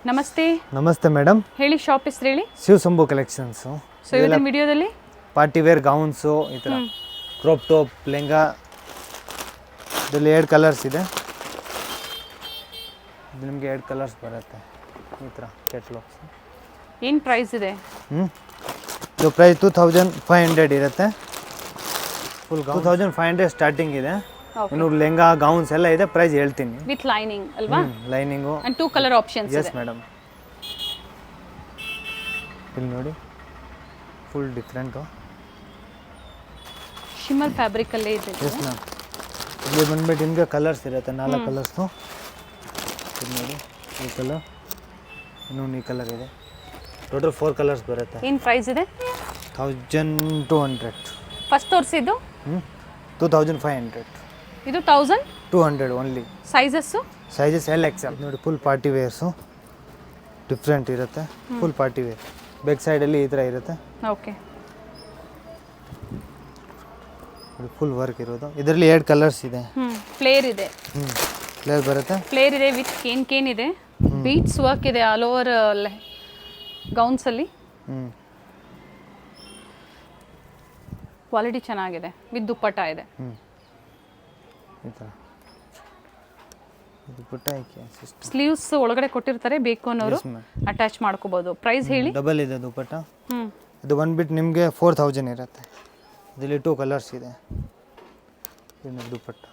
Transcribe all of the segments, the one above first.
ನಮಸ್ತೆ. ನಮಸ್ತೆ ಮೇಡಮ್. ಹೇಳಿ, ಶಾಪ್ ಹೆಸರು ಹೇಳಿ. ಶಿವಶಂಭು ಕಲೆಕ್ಷನ್ಸ್. ಸೊ ಇವತ್ತಿನ ವಿಡಿಯೋದಲ್ಲಿ ಪಾರ್ಟಿ ವೇರ್ ಗೌನ್ಸ್, ಈ ತರ ಕ್ರಾಪ್ ಟಾಪ್, ಲೆಹಂಗಾ, ಇದರಲ್ಲಿ 2 ಕಲರ್ಸ್ ಇದೆ. ಇದು ನಿಮಗೆ 2 ಕಲರ್ಸ್ ಬರುತ್ತೆ. ಈ ತರ ಕ್ಯಾಟಲಾಗ್ಸ್. ಏನು ಪ್ರೈಸ್ ಇದೆ? ಇದು ಪ್ರೈಸ್ 2500 ಇರುತ್ತೆ. ಫುಲ್ 2500 ಸ್ಟಾರ್ಟಿಂಗ್ ಇದೆ. ಇನ್ನು ಲೆಹಂಗಾ ಗೌನ್ಸ್ ಎಲ್ಲ ಇದೆ, ಪ್ರೈಸ್ ಹೇಳ್ತೀನಿ. ವಿತ್ ಲೈನಿಂಗ್ ಅಲ್ವಾ? ಲೈನಿಂಗು ಅಂಡ್ 2 ಕಲರ್ ಆಪ್ಷನ್ಸ್ ಇದೆ. Yes madam. ಇಲ್ಲಿ ನೋಡಿ, ಫುಲ್ ಡಿಫ್ರೆಂಟು ಶಿಮ್ಮರ್ ಫ್ಯಾಬ್ರಿಕ್ ಅಲ್ಲೇ ಇದೆ. Yes ma'am. ಇಲ್ಲಿ ಬಂದ್ಬಿಟ್ಟು ನಿಮಗೆ ಕಲರ್ಸ್ ಇರುತ್ತೆ, 4 ಕಲರ್ಸು. ಇದು ನೋಡಿ, ಈ ಕಲರ್, ಇನ್ನೊಂದು ಈ ಕಲರ್ ಇದೆ. ಟೋಟಲ್ 4 ಕಲರ್ಸ್ ಬರುತ್ತೆ. ಏನು ಪ್ರೈಸ್ ಇದೆ? 1200. ಫಸ್ಟ್ ತೋರಿಸಿದ್ದು 2500. ಇದು 1200 ಓನ್ಲಿ. Sizes sizes LXL. ನೋಡಿ, ಫುಲ್ ಪಾರ್ಟಿ ವೇರ್ಸು ಡಿಫ್ರೆಂಟ್ ಇರುತ್ತೆ. Full party wear. ಬ್ಯಾಕ್ ಸೈಡಲ್ಲಿ ಈ ಥರ ಇರುತ್ತೆ. ಓಕೆ. ಫುಲ್ ವರ್ಕ್ ಇರೋದು. ಇದರಲ್ಲಿ 2 ಕಲರ್ಸ್ ಇದೆ. ಫ್ಲೇರ್ ಇದೆ. ಫ್ಲೇರ್ ಬರುತ್ತೆ. ಫ್ಲೇರ್ ಇದೆ ವಿತ್ ಕೇನ್ ಇದೆ. ಬೀಟ್ಸ್ ವರ್ಕ್ ಇದೆ ಆಲ್ ಓವರ್ ಗೌನ್ಸ್ ಅಲ್ಲಿ. ಕ್ವಾಲಿಟಿ ಚೆನ್ನಾಗಿದೆ. ವಿತ್ ದುಪ್ಪಟ್ಟ ಇದೆ. ಈ ಥರ ದುಪ್ಪಟ್ಟ ಹಾಕಿ ಸ್ಲೀವ್ಸ್ ಒಳಗಡೆ ಕೊಟ್ಟಿರ್ತಾರೆ, ಬೇಕು ಅನ್ನೋರು ಅಟ್ಯಾಚ್ ಮಾಡ್ಕೋಬಹುದು. ಪ್ರೈಸ್ ಹೇಳಿ. ಡಬಲ್ ಇದೆ ದುಪ್ಪಟ್ಟ. ಇದು ಬಂದ್ಬಿಟ್ಟು ನಿಮಗೆ 4000 ಇರುತ್ತೆ. ಇದರಲ್ಲಿ 2 ಕಲರ್ಸ್ ಇದೆ. ಇದು ದುಪ್ಪಟ್ಟ.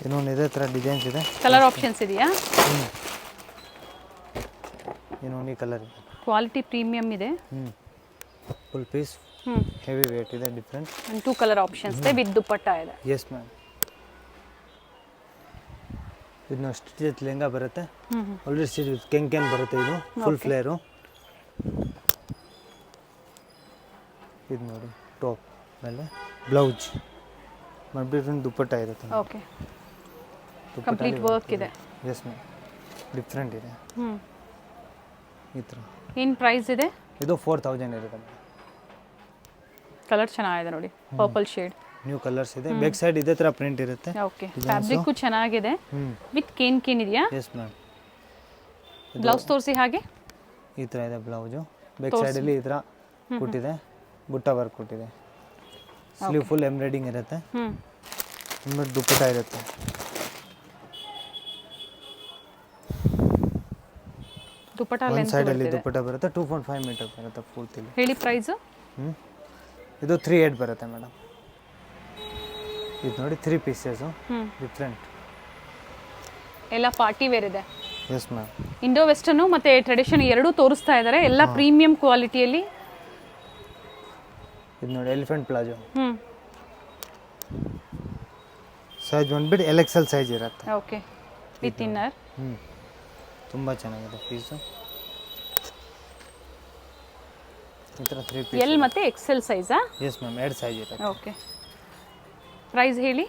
ಇನ್ನೊಂದು ಇದೇ ಥರ ಡಿಸೈನ್ಸ್ ಇದೆ. ಕಲರ್ ಆಪ್ಷನ್ಸ್ ಇದೆಯಾ? ಇನ್ನೊಂದು ಈ ಕಲರ್ ಇದೆ. ಕ್ವಾಲಿಟಿ ಪ್ರೀಮಿಯಂ ಇದೆ. ಫುಲ್ ಪೀಸ್, ಹೆವಿ ವೇಟ್ ಇದೆ, ಡಿಫ್ರೆಂಟ್. 2 ಕಲರ್ ಆಪ್ಷನ್ಸ್ ಇದೆ ವಿತ್ ದುಪ್ಪಟ್ಟ ಇದೆ. Yes ma'am. ಇದನ್ನ ಸ್ಟಿಚ್ ಲೆಹಂಗಾ ಬರುತ್ತೆ. ಆಲ್ರೆಡಿ ಸ್ಟಿಚ್ ವಿತ್ ಕೆನ್ ಬರುತ್ತೆ. ಇದು ಫುಲ್ ಫ್ಲೇರು. ಇದು ನೋಡಿ, ಟಾಪ್ ಮೇಲೆ ಬ್ಲೌಸ್ ಮಾಡಿಬಿಟ್ಟು ದುಪ್ಪಟ್ಟ ಇರುತ್ತೆ. ಓಕೆ. ಕಂಪ್ಲೀಟ್ ವರ್ಕ್ ಇದೆ. Yes ma'am. ಡಿಫ್ರೆಂಟ್ ಇದೆ. ಈ ಥರ. ಏನು ಪ್ರೈಸ್ ಇದೆ? ಇದು 4000 ಇರುತ್ತೆ. ಕಲರ್ ಚೆನ್ನಾಗಿದೆ ನೋಡಿ, ಪರ್ಪಲ್ ಶೇಡ್. ನ್ಯೂ ಕಲರ್ಸ್ ಇದೆ. ಬ್ಯಾಕ್ ಸೈಡ್ ಇದೇ ಥರ ಪ್ರಿಂಟ್ ಇರುತ್ತೆ. ಓಕೆ. ಫ್ಯಾಬ್ರಿಕ್ಕು ಚೆನ್ನಾಗಿದೆ. ವಿತ್ ಕೇನ್ ಇದೆಯಾ? Yes ma'am. ಬ್ಲೌಸ್ ತೋರಿಸಿ ಹಾಗೆ. ಈ ಥರ ಇದೆ ಬ್ಲೌಸು. ಬ್ಯಾಕ್ ಸೈಡಲ್ಲಿ ಈ ಥರ ಕೊಟ್ಟಿದೆ, ಬುಟ್ಟ ವರ್ಕ್ ಕೊಟ್ಟಿದೆ. ಸ್ಲೀವ್ ಫುಲ್ ಎಂಬ್ರಾಯ್ಡಿಂಗ್ ಇರುತ್ತೆ. ನಿಮಗೆ ದುಪ್ಪಟ್ಟ ಇರುತ್ತೆ. ದುಪ್ಪಟ್ಟ ಒಂದು ಸೈಡಲ್ಲಿ ದುಪ್ಪಟ್ಟ ಬರುತ್ತೆ. 2.5 ಮೀಟರ್ ಬರುತ್ತೆ ಪೂರ್ತಿ. ಹೇಳಿ ಪ್ರೈಸು. ಇದು 3800 ಬರುತ್ತೆ ಮೇಡಮ್. ಇದು ನೋಡಿ, 3 ಪೀಸಸ್ಸು ಡಿಫ್ರೆಂಟ್. ಎಲ್ಲ ಪಾರ್ಟಿ ವೇರ್ ಇದೆ. Yes ma'am. ಇಂಡೋ ವೆಸ್ಟರ್ನು ಮತ್ತು ಟ್ರೆಡಿಷನ್ ಎರಡೂ ತೋರಿಸ್ತಾ ಇದ್ದಾರೆ. ಎಲ್ಲ ಪ್ರೀಮಿಯಂ ಕ್ವಾಲಿಟಿಯಲ್ಲಿ. ಇದು ನೋಡಿ, ಎಲಿಫೆಂಟ್ ಪ್ಲಾಜೋ. ಸೈಜ್ ಬಂದ್ಬಿಟ್ಟು LXL ಸೈಜ್ ಇರುತ್ತೆ. ಓಕೆ. With inner. ತುಂಬ ಚೆನ್ನಾಗಿದೆ ಪೀಸು. ಈ ಥರ 3 ಪೀಸ್. ಎಲ್ ಮತ್ತು XL ಸೈಜಾ? ಎಸ್ ಮ್ಯಾಮ್, 2 ಸೈಜ್ ಇರುತ್ತೆ. ಓಕೆ. ಪ್ರೈಸ್ ಹೇಳಿ.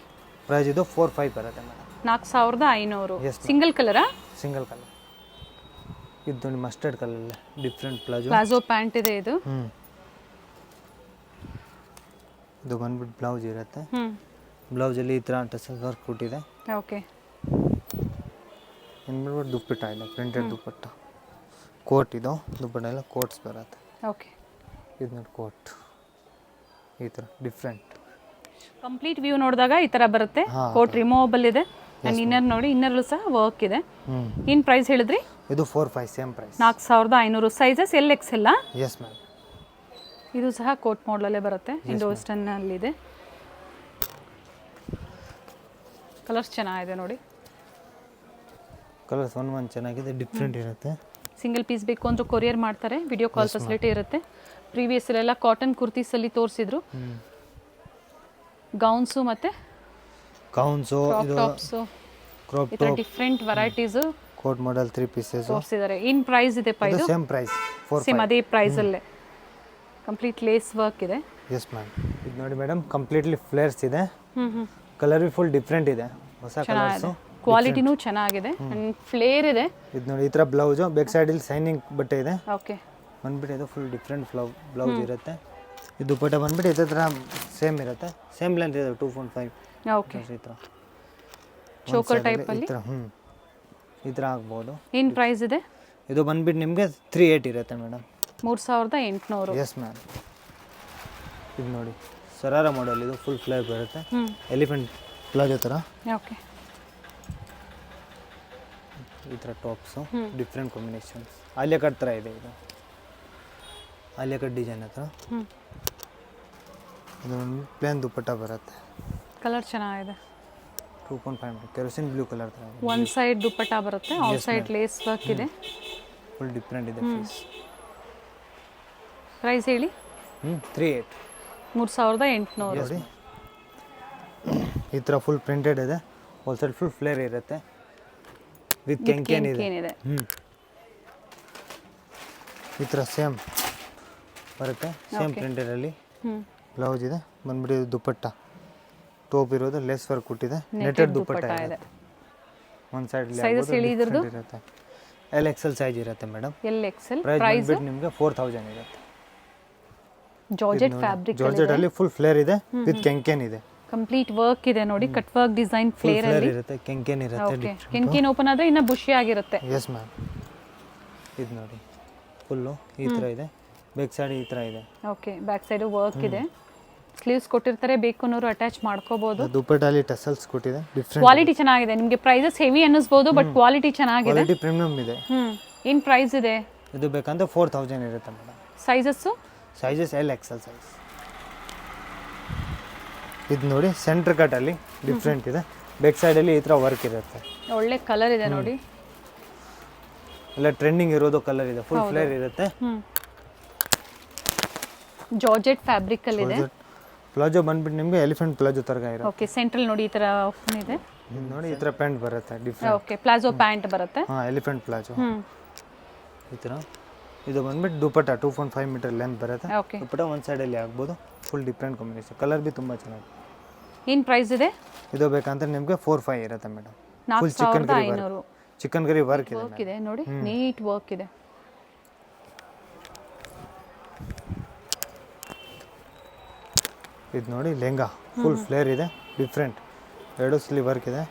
ಪ್ರೈಸ್ ಇದು 4500 ಬರುತ್ತೆ ಮೇಡಮ್. 4500. Yes, ma'am. ಸಿಂಗಲ್ ಕಲರಾ? Single colour. ಇದು ನೋಡಿ, mustard colour different palazzo pant ಇದೆ ಇದು. ಇದು ಬಂದ್ಬಿಟ್ಟು ಬ್ಲೌಸ್ ಇರುತ್ತೆ. ಬ್ಲೌಸಲ್ಲಿ ಈ ಥರ ಟಸಲ್ ವರ್ಕ್ ಕೊಟ್ಟಿದೆ. ಓಕೆ. ಇನ್ಬಿಟ್ಟು ದುಪ್ಪಟ್ಟ ಇದೆ, ಪ್ರಿಂಟೆಡ್ ದುಪ್ಪಟ್ಟ. ಕೋಟ್ ಇದು ದುಪ್ಪಟ್ಟ ಎಲ್ಲ ಕೋಟ್ಸ್ ಬರುತ್ತೆ. ಓಕೆ. ಇದು ನೋಡಿ, ಕೋಟ್ ಈ ಥರ ಡಿಫ್ರೆಂಟ್. ಕಂಪ್ಲೀಟ್ ವ್ಯೂ ನೋಡಿದಾಗ ಈ ಥರ ಬರುತ್ತೆ. ಕೋಟ್ ರಿಮೂವಬಲ್ ಇದೆ. ಆ್ಯಂಡ್ ಇನ್ನರ್ ನೋಡಿ, ಇನ್ನರ್ಲು ಸಹ ವರ್ಕ್ ಇದೆ. ಏನು ಪ್ರೈಸ್ ಹೇಳಿದ್ರಿ? ಇದು 4500 same price. 4500. Sizes LXL. Yes ma'am. ಇದು ಸಹ ಕೋಟ್ ಮಾಡಲಲ್ಲೇ ಬರುತ್ತೆ. ಇಂಡೋ ವೆಸ್ಟರ್ನಲ್ಲಿದೆ. ಕಲರ್ಸ್ ಚೆನ್ನಾಗಿದೆ ನೋಡಿ. ಕಲರ್ಸ್ ಒಂದು ಚೆನ್ನಾಗಿದೆ, ಡಿಫ್ರೆಂಟ್ ಇರುತ್ತೆ. ಸಿಂಗಲ್ ಪೀಸ್ ಬೇಕು ಅಂದರೂ ಕೊರಿಯರ್ ಮಾಡ್ತಾರೆ. ವಿಡಿಯೋ ಕಾಲ್ ಫೆಸಿಲಿಟಿ ಇರುತ್ತೆ. ಪ್ರೀವಿಯಸ್ಸಲ್ಲೆಲ್ಲ ಕಾಟನ್ ಕುರ್ತೀಸಲ್ಲಿ ತೋರಿಸಿದ್ರು. ಗೌನ್ಸು ಮತ್ತು ಗೌನ್ಸು, ಇದು crop top, different varieties. Coat model 3 pieces ತೋರಿಸಿದ್ದಾರೆ. ಏನು ಪ್ರೈಸ್ ಇದೆ? ಇದು ಸೇಮ್ ಪ್ರೈಸ್ 4500. ಸೇಮ್ ಅದೇ ಪ್ರೈಸಲ್ಲೇ. ಕಂಪ್ಲೀಟ್ ಲೇಸ್ ವರ್ಕ್ ಇದೆ. Yes ma'am. ಇದು ನೋಡಿ ಮೇಡಮ್, ಕಂಪ್ಲೀಟ್ಲಿ ಫ್ಲೇರ್ಸ್ ಇದೆ. ಕಲರ್ ಫುಲ್ ಡಿಫ್ರೆಂಟ್ ಇದೆ, ಹೊಸ ಕಲರ್ಸು. ಕ್ವಾಲಿಟಿನೂ ಚೆನ್ನಾಗಿದೆ. ಫ್ಲೇರ್ ಇದೆ. ಇದು ನೋಡಿ, ಈ ಥರ ಬ್ಲೌಸು. ಬ್ಯಾಕ್ ಸೈಡಲ್ಲಿ ಸೈನಿಂಗ್ ಬಟ್ಟೆ ಇದೆ. ಓಕೆ. ಬಂದ್ಬಿಟ್ಟು ಇದು ಫುಲ್ ಡಿಫ್ರೆಂಟ್ ಬ್ಲೌಸ್ ಇರುತ್ತೆ. ಇದು ದುಪ್ಪಟ್ಟ ಬಂದ್ಬಿಟ್ಟು ಇದೇ ಥರ ಸೇಮ್ ಇರುತ್ತೆ, ಸೇಮ್ ಲೆಂತ್ ಇದೆ 2.5 ಓಕೆ. ಈ ಥರ ಚೋಕರ್ ಟೈಪಲ್ಲಿ ಈ ಥರ ಈ ಥರ ಆಗ್ಬೋದು. ಏನು ಪ್ರೈಸ್ ಇದೆ? ಇದು ಬಂದ್ಬಿಟ್ಟು ನಿಮಗೆ 380 ಇರುತ್ತೆ ಮೇಡಮ್. 3800. S ma'am. ಇದು ನೋಡಿ ಸರಾರ ಮಾಡೆಲ್, ಇದು ಫುಲ್ ಫ್ಲೇರ್ ಬರುತ್ತೆ, ಎಲಿಫೆಂಟ್ ಪ್ಲಾಜೋ ಥರ. ಓಕೆ. ಈ ಥರ tops different combinations, Alia cut ಥರ ಇದೆ. ಇದು ಆಲಿಯಾ ಕಟ್ ಡಿಸೈನ್ ಹತ್ರ. ಇದು ಪ್ಲೇನ್ ದುಪ್ಪಟ್ಟ ಬರುತ್ತೆ. ಕಲರ್ ಚೆನ್ನಾಗಿದೆ. 2.5 ಕೆರೋಸಿನ್ ಬ್ಲೂ ಕಲರ್ ಥರ. ಒನ್ ಸೈಡ್ ದುಪ್ಪಟ್ಟ ಬರುತ್ತೆ, ಔಟ್ ಸೈಡ್ ಲೇಸ್ ವರ್ಕ್ ಇದೆ. ಫುಲ್ ಡಿಫ್ರೆಂಟ್ ಇದೆ ಪೀಸ್. ಪ್ರೈಸ್ ಹೇಳಿ? 380. 3800. ನೋಡಿ ಈ ಥರ ಫುಲ್ ಪ್ರಿಂಟೆಡ್ ಇದೆ, ಆಲ್ ಸೈಡ್ ಫುಲ್ ಫ್ಲೇರ್ ಇರುತ್ತೆ, ವಿತ್ ಕೆಂಕೇನ್ ಇದೆ. ಏನಿದೆ? ಈ ಥರ ಸೇಮ್ ಬರುತ್ತೆ, ಸೇಮ್ ಪ್ರಿಂಟೆಡಲ್ಲಿ. ಬ್ಲೌಸ್ ಇದೆ ಬಂದ್ಬಿಟ್ಟು, ಇದು ದುಪ್ಪಟ್ಟ ಟೋಪ್ ಇರೋದು, ಲೇಸ್ ವರ್ಕ್ ಕೊಟ್ಟಿದೆ, ನೆಟೆಡ್ ದುಪ್ಪಟ್ಟ ಇದೆ. ಒಂದು ಸೈಡ್ ಇರುತ್ತೆ. LXL ಸೈಜ್ ಇರುತ್ತೆ ಮೇಡಮ್. LXL. ಪ್ರೈಸ್ ಬಂದ್ಬಿಟ್ಟು ನಿಮಗೆ 4000 ಇರುತ್ತೆ. ಜಾರ್ಜೆಟ್ ಫ್ಯಾಬ್ರಿಕ್ ಜಾರ್ಜೆಟ್ ಅಲ್ಲಿ ಫುಲ್ ಫ್ಲೇರ್ ಇದೆ, ವಿತ್ ಕೆಂಕೇನ್ ಇದೆ. ಕಂಪ್ಲೀಟ್ ವರ್ಕ್ ಇದೆ ನೋಡಿ, ಕಟ್ ವರ್ಕ್ ಡಿಸೈನ್ ಫ್ಲೇರ್ ಅಲ್ಲಿ ಇರುತ್ತೆ, ಕೆಂಕೇನ್ ಇರುತ್ತೆ. ಕೆಂಕೇನ್ ಓಪನ್ ಆದ್ರೆ ಇನ್ನ ಬುಷಿ ಆಗಿರುತ್ತೆ. S ma'am. ಇದು ನೋಡಿ ಫುಲ್ಲು ಈ ಥರ ಇದೆ, ಬ್ಯಾಕ್ ಸೈಡ್ ಈ ಥರ ಇದೆ. ಓಕೆ, ಬ್ಯಾಕ್ ಸೈಡ್ ವರ್ಕ್ ಇದೆ, ಸ್ಲೀವ್ಸ್ ಕೊಟ್ಟಿರ್ತಾರೆ, ಬೇಕು ಅನ್ನೋರು ಅಟ್ಯಾಚ್ ಮಾಡ್ಕೋಬಹುದು. ದುಪ್ಪಟ್ಟಲ್ಲಿ ಟಸಲ್ಸ್ ಕೊಟ್ಟಿದೆ, ಡಿಫ್ರೆಂಟ್ ಕ್ವಾಲಿಟಿ ಚೆನ್ನಾಗಿದೆ. ನಿಮಗೆ ಪ್ರೈಸಸ್ ಹೆವಿ ಅನ್ನಿಸ್ಬೋದು, ಬಟ್ ಕ್ವಾಲಿಟಿ ಚೆನ್ನಾಗಿದೆ, ಕ್ವಾಲಿಟಿ ಪ್ರೀಮಿಯಂ ಇದೆ. ಏನು ಪ್ರೈಸ್ ಇದೆ? ಇದು ಬೇಕಂದ್ರೆ 4000 ಇರುತ್ತೆ ಮೇಡಮ್. Sizes LXL size. ಇದು ನೋಡಿ ಸೆಂಟರ್ ಕಟ್ ಅಲ್ಲಿ ಡಿಫ್ರೆಂಟ್ ಇದೆ, ಬ್ಯಾಕ್ ಸೈಡ್ ಅಲ್ಲಿ ಈ ತರ ವರ್ಕ್ ಇರುತ್ತೆ. ಒಳ್ಳೆ ಕಲರ್ ಇದೆ ನೋಡಿ, ಎಲ್ಲ ಟ್ರೆಂಡಿಂಗ್ ಇರೋದು ಕಲರ್ ಇದೆ, ಫುಲ್ ಫ್ಲೇರ್ ಇರುತ್ತೆ. ಜಾರ್ಜೆಟ್ ಫ್ಯಾಬ್ರಿಕ್ ಅಲ್ಲಿ ಇದೆ. ಪ್ಲಾಜೋ ಬಂದ್ಬಿಟ್ಟು ನಿಮಗೆ ಎಲಿಫೆಂಟ್ ಪ್ಲಾಜೋ ತರ ಇರುತ್ತೆ. ಓಕೆ, ಸೆಂಟ್ರಲ್ ನೋಡಿ ಈ ತರ ಓಪನ್ ಇದೆ. ನೋಡಿ ಈ ತರ ಪ್ಯಾಂಟ್ ಬರುತ್ತೆ, ಡಿಫ್ರೆಂಟ್. ಓಕೆ, ಪ್ಲಾಜೋ ಪ್ಯಾಂಟ್ ಬರುತ್ತೆ. ಎಲಿಫೆಂಟ್ ಪ್ಲಾಜೋ ಈ ತರ. ಇದು ಬಂದ್ಬಿಟ್ಟು ದುಪ್ಪಟ್ಟ 2.5 ಮೀಟರ್ ಲೆಂತ್ ಬರುತ್ತೆ. ಓಕೆ, ದುಪ್ಪಟ್ಟ ಒಂದು ಸೈಡಲ್ಲಿ ಆಗ್ಬೋದು, full different combination, colour B ತುಂಬ ಚೆನ್ನಾಗಿದೆ. ಏನು ಪ್ರೈಸ್ ಇದೆ? ಇದು ಬೇಕಂದ್ರೆ ನಿಮಗೆ 4500 ಇರುತ್ತೆ madam. Full 4500. Chicken curry work ಇದೆ ನೋಡಿ, ನೀಟ್ ವರ್ಕ್ ಇದೆ. ಇದು ನೋಡಿ ಲೆಹಂಗಾ, ಫುಲ್ ಫ್ಲೇರ್ ಇದೆ, ಡಿಫ್ರೆಂಟ್, ಎರಡು ಸ್ಲೀವ್ ವರ್ಕ್ ಇದೆ,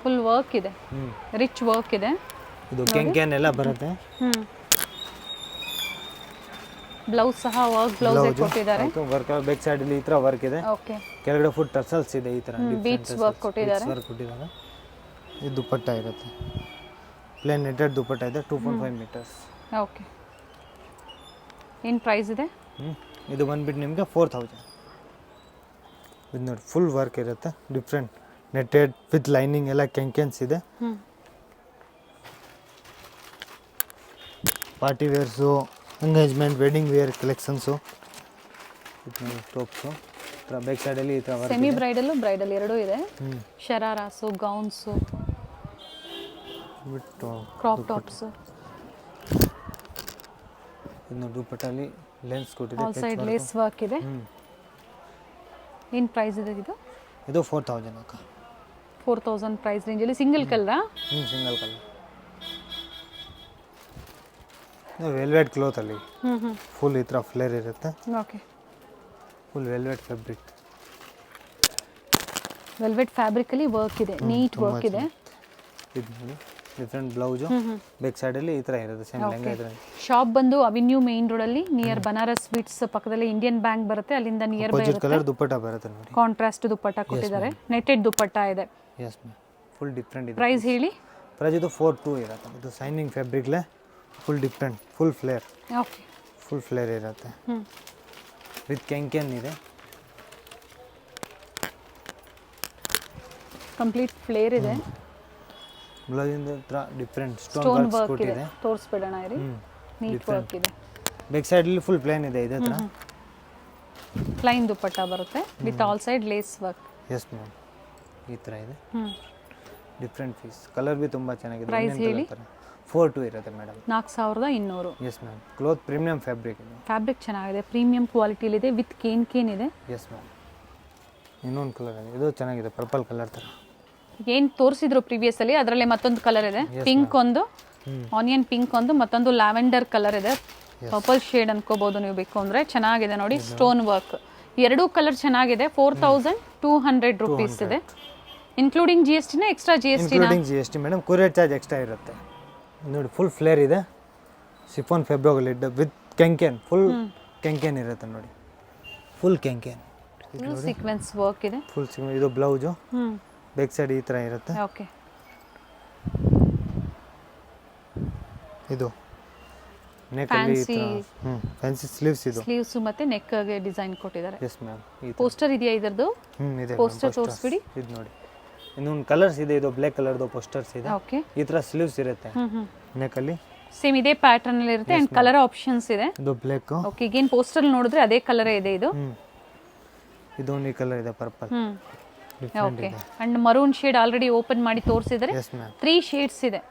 ಫುಲ್ ವರ್ಕ್ ಇದೆ, ರಿಚ್ ವರ್ಕ್ ಇದೆ. ಇದು ಕೆಂಕೇನ್ ಎಲ್ಲ ಬರುತ್ತೆ. ಬ್ಲೌಸ್ ಸಹ ವರ್ಕ್ ಬ್ಲೌಸ್ ಕೊಟ್ಟಿದ್ದಾರೆ. ವರ್ಕ್ ಬ್ಯಾಕ್ ಸೈಡ್ ಅಲ್ಲಿ ಈ ತರ ವರ್ಕ್ ಇದೆ. ಓಕೆ, ಕೆಳಗಡೆ ಫುಲ್ ಟಸಲ್ಸ್ ಇದೆ, ಈ ತರ ಬೀಟ್ಸ್ ವರ್ಕ್ ಕೊಟ್ಟಿದ್ದಾರೆ. ಇದು ದುಪ್ಪಟ್ಟ ಇರುತ್ತೆ, ಪ್ಲೇನ್ ನೆಟೆಡ್ ದುಪ್ಪಟ್ಟ ಇದೆ, 2.5 ಮೀಟರ್ಸ್. ಓಕೆ, ಏನು ಪ್ರೈಸ್ ಇದೆ? ಇದು ಬಂದ್ಬಿಟ್ಟು ನಿಮಗೆ 4000. ಇದು ನೋಡಿ ಫುಲ್ ವರ್ಕ್ ಇರುತ್ತೆ, ಡಿಫ್ರೆಂಟ್ ನೆಟೆಡ್ ವಿತ್ ಲೈನಿಂಗ್ ಎಲ್ಲ ಕೆಂಕೆನ್ಸ್ ಇದೆ. Party wears, engagement, wedding wear collections. Tops back ಸೈಡಲ್ಲಿ ಈ ಥರ ವರ್ಕ್. ಸೆಮಿ ಬ್ರೈಡಲ್ಲು ಬ್ರೈಡಲ್ ಎರಡೂ ಇದೆ. ಶರಾರಾಸು, ಗೌನ್ಸು, ಬಿಟ್ಟು ಕ್ರಾಪ್ ಟಾಪ್ಸು. ಇನ್ನು ದುಪ್ಪಟ್ಟಲ್ಲಿ ಲೆನ್ಸ್ ಕೊಟ್ಟಿದೆ, ಆಲ್ ಸೈಡ್ ಲೇಸ್ ವರ್ಕ್ ಇದೆ. ಏನು ಪ್ರೈಸ್ ಇದೆ ಇದು? ಇದು 4000 ಅಕ್ಕ. 4000 ಪ್ರೈಸ್ ರೇಂಜಲ್ಲಿ. ಸಿಂಗಲ್ ಕಲರಾ? Single colour. ವೆಲ್ವೆಟ್ ಕ್ಲೋತ್ ಅಲ್ಲಿ ಫುಲ್ ಈ ಥರ ಫ್ಲೇರ್ ಇರುತ್ತೆ. Okay, full velvet fabric. Velvet ಫ್ಯಾಬ್ರಿಕಲ್ಲಿ ವರ್ಕ್ ಇದೆ, ನೀಟ್ ವರ್ಕ್ ಇದೆ. ಇದು ನೋಡಿ ಡಿಫ್ರೆಂಟ್ ಬ್ಲೌಸು, ಬ್ಯಾಕ್ ಸೈಡಲ್ಲಿ ಈ ಥರ ಇರುತ್ತೆ, ಸೇಮ್ ಲೆಹಂಗಾ ಇದ್ರೆ. ಶಾಪ್ ಬಂದು ಅವೆನ್ಯೂ ಮೇನ್ ರೋಡಲ್ಲಿ ನಿಯರ್ ಬನಾರಸ್ ಸ್ವೀಟ್ಸ್ ಪಕ್ಕದಲ್ಲಿ ಇಂಡಿಯನ್ ಬ್ಯಾಂಕ್ ಬರುತ್ತೆ, ಅಲ್ಲಿಂದ ನಿಯರ್ ಬೈ ಇರುತ್ತೆ. ಕಲರ್ ದುಪ್ಪಟ್ಟ ಬರುತ್ತೆ ನೋಡಿ, ಕಾಂಟ್ರಾಸ್ಟ್ ದುಪ್ಪಟ್ಟ ಕೊಟ್ಟಿದ್ದಾರೆ, ನೆಟೆಡ್ ದುಪ್ಪಟ್ಟ ಇದೆ. ಎಸ್ ಮ್ಯಾಮ್, ಫುಲ್ ಡಿಫ್ರೆಂಟ್ ಇದೆ. ಪ್ರೈಸ್ ಹೇಳಿ? ಪ್ರೈಸ್ ಇದು 4200 ಇರುತ್ತೆ. ಇದು ಸೈನಿಂಗ್ ಫ್ಯಾಬ್ರಿಕ್ಲೆ full different, full flare. Okay, full flare ಇರುತ್ತೆ, ವಿತ್ ಕೆಂಕೇನ್ ಇದೆ. ಕಂಪ್ಲೀಟ್ ಫ್ಲೇರ್ ಇದೆ. ಬ್ಲೌಸಿಂದ ಹತ್ರ ಡಿಫ್ರೆಂಟ್ ಸ್ಟೋನ್ ವರ್ಕ್ ಇದೆ, ತೋರಿಸ್ಬಿಡೋಣ ಇರಿ. ನೀಟ್ ವರ್ಕ್ ಇದೆ. ಬ್ಯಾಕ್ ಸೈಡಲ್ಲಿ ಫುಲ್ ಪ್ಲೇನ್ ಇದೆ, ಇದೇ ಥರ ಪ್ಲೈನ್ ದುಪ್ಪಟ್ಟ ಬರುತ್ತೆ with all side lace work. Yes ma'am, ಈ ಥರ ಇದೆ, ಡಿಫ್ರೆಂಟ್ ಪೀಸ್. ಕಲರ್ ಬಿ ತುಂಬ ಚೆನ್ನಾಗಿದೆ. ಪ್ರೈಸ್ ಹೇಳಿ? 4200 ಇರುತ್ತೆ madam. 4200. Yes ma'am, cloth premium fabric ಇದೆ. ಫ್ಯಾಬ್ರಿಕ್ ಚೆನ್ನಾಗಿದೆ, ಪ್ರೀಮಿಯಂ ಕ್ವಾಲಿಟಿಲಿದೆ, ವಿತ್ ಕೇನ್ ಇದೆ. Yes ma'am. ಇನ್ನೊಂದು ಕಲರ್ ಇದೆ, ಇದು ಚೆನ್ನಾಗಿದೆ, ಪರ್ಪಲ್ ಕಲರ್ ಥರ. ಏನು ತೋರಿಸಿದ್ರು ಪ್ರೀವಿಯಸ್ ಅಲ್ಲಿ, ಅದರಲ್ಲೇ ಮತ್ತೊಂದು ಕಲರ್ ಇದೆ, ಪಿಂಕ್ ಒಂದು, ಆನಿಯನ್ ಪಿಂಕ್ ಒಂದು, ಮತ್ತೊಂದು ಲ್ಯಾವೆಂಡರ್ ಕಲರ್ ಇದೆ. ಪರ್ಪಲ್ ಶೇಡ್ ಅನ್ಕೋಬಹುದು ನೀವು ಬೇಕು ಅಂದ್ರೆ. ಚೆನ್ನಾಗಿದೆ ನೋಡಿ, ಸ್ಟೋನ್ ವರ್ಕ್. ಎರಡೂ ಕಲರ್ ಚೆನ್ನಾಗಿದೆ. 4200 ರುಪೀಸ್ ಇದೆ, ಇನ್ಕ್ಲೂಡಿಂಗ್ ಜಿ ಎಸ್ ಟಿನ ಎಕ್ಸ್ಟ್ರಾ ಜಿ ಎಸ್ ಟಿನ? Including G S T madam. Courier charge extra ಇರುತ್ತೆ. ನೋಡಿ ಫುಲ್ ಫ್ಲೇರ್ ಇದೆ, ಶಿಫಾನ್ ಫೆಬ್ರಿಕ್ ಲಿಡ್ ವಿತ್ ಕೆಂಕೆನ್, ಫುಲ್ ಕೆಂಕೆನ್ ಇರುತ್ತೆ ನೋಡಿ, full cancan. Full sequence work ಇದೆ. ಫುಲ್ ಇದು ಬ್ಲೌಸು, ಬ್ಯಾಕ್ ಸೈಡ್ ಈ ಥರ ಇರುತ್ತೆ. ಓಕೆ. ಇದು ನೆಕ್ ಅಲ್ಲಿ ಫ್ಯಾನ್ಸಿ ಸ್ಲೀವ್ಸ್, ಇದು ಸ್ಲೀವ್ಸ್ ಮತ್ತೆ ನೆಕ್ ಗೆ ಡಿಸೈನ್ ಕೊಟ್ಟಿದ್ದಾರೆ. Yes ma'am. ಪೋಸ್ಟರ್ ಇದೆಯಾ ಇದರದ್ದು? ಇದೆ. ಪೋಸ್ಟರ್ ತೋರಿಸ್ಬಿಡಿ. ಇದು ನೋಡಿ, ಇನ್ನೊಂದು ಕಲರ್ಸ್ ಇದೆ, ಇದು ಬ್ಲಾಕ್ ಕಲರ್ದು ಪೋಸ್ಟರ್ಸ್ ಇದೆ. ಓಕೆ. ಈ ಥರ ಸ್ಲೀವ್ಸ್ ಇರುತ್ತೆ ನೆಕ್ ಅಲ್ಲಿ. ಸೇಮ್ ಇದೇ ಪ್ಯಾಟರ್ನ್ ಅಲ್ಲಿ ಇರುತ್ತೆ ಅಂಡ್ ಕಲರ್ ಆಪ್ಷನ್ಸ್ ಇದೆ. ಇದು ಬ್ಲಾಕ್. ಓಕೆ. ಈಗೇನ್ ಪೋಸ್ಟರ್ ನೋಡಿದ್ರೆ ಅದೇ ಕಲರ್ ಇದೆ ಇದು. ಇದು ಒಂದು ಕಲರ್ ಇದೆ purple. Okay. And maroon shade already open ಮಾಡಿ ತೋರಿಸಿದ್ದಾರೆ. Yes ma'am. 3 ಶೇಡ್ಸ್ ಇದೆ.